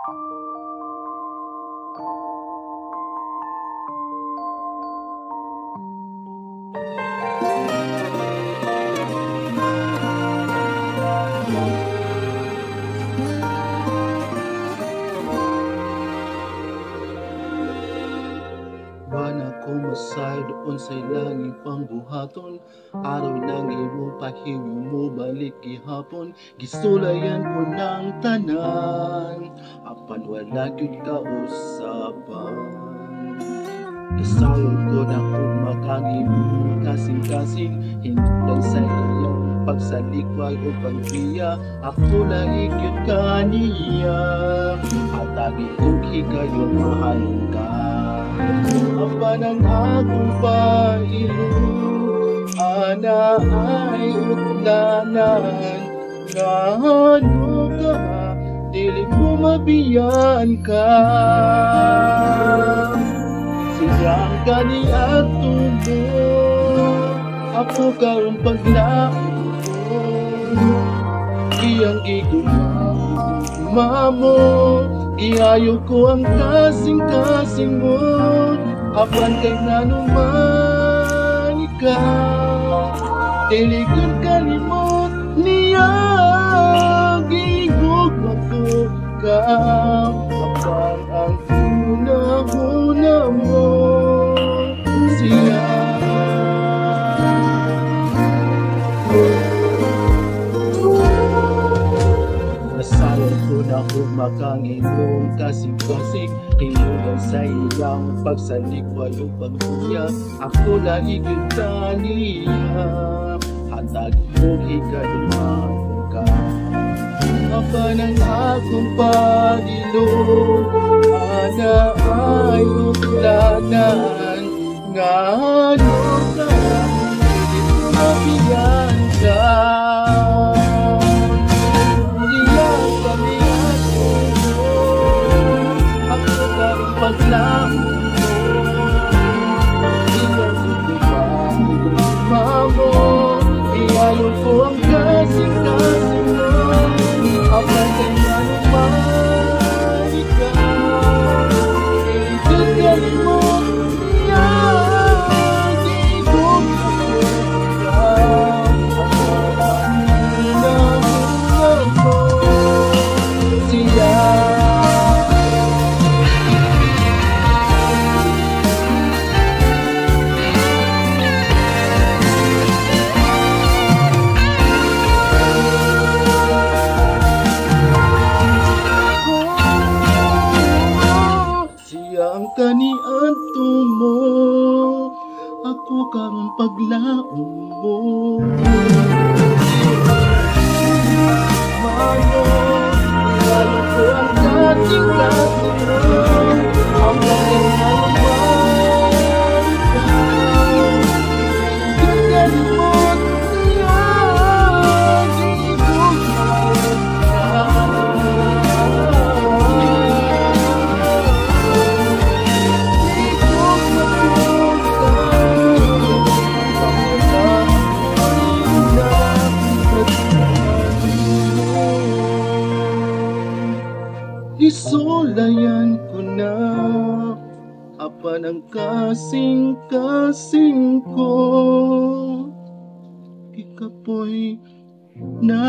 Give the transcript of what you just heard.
Wala ko masay doon sa langit pangbuhaton. Araw nang imo pahiyo mo balik gihapon. Gisulayan ko ng tanan, apan wala gyud ka usapan. Isayon ko na kung makangibong kasing-kasing. Hindan sa iyang pagsalikway o pagbiya. Ako na igyud ka niya, at aging kong higayon mahalong ka. Apan ang akong pailong, ana ay utlanan. Ngano ka, dili ko mabiyan ka. Siyang kani at tubo, ako karong paglaon. Iyang giguma mo, iyayo ko ang kasing-kasing mo. Apan kay nanuman ikaw, dili kong kalimot niya. Gihugma ko ka, apan ang una-una mo siya. Nasayon ko na kung makangibong kasing-kasing. Hinugan sa iyang pagsalikway o pagbuya. Ako na igyud ka niya, hatag mo hikaduman ka. Apan ang akong pagilong, ana ay utlanan. Ngano ka, hindi ko mabiyan ka. Paglaon mo, iyaguguma mo, iyayo ko ang kasing-kasing mo. Apan kay nanuman ikaw, igyud kalimot niya. Gihugma ko ka, apan ang una-una mo siya. Ang kaniadto mo, ako karong paglaon mo. Mayo, iyayo ko ang kasing-kasing mo. Ang nanuman ikaw, igyud kalimot niya. Gihugma isulayan ko na, apan ang kasing-kasing ko. Ikapoy na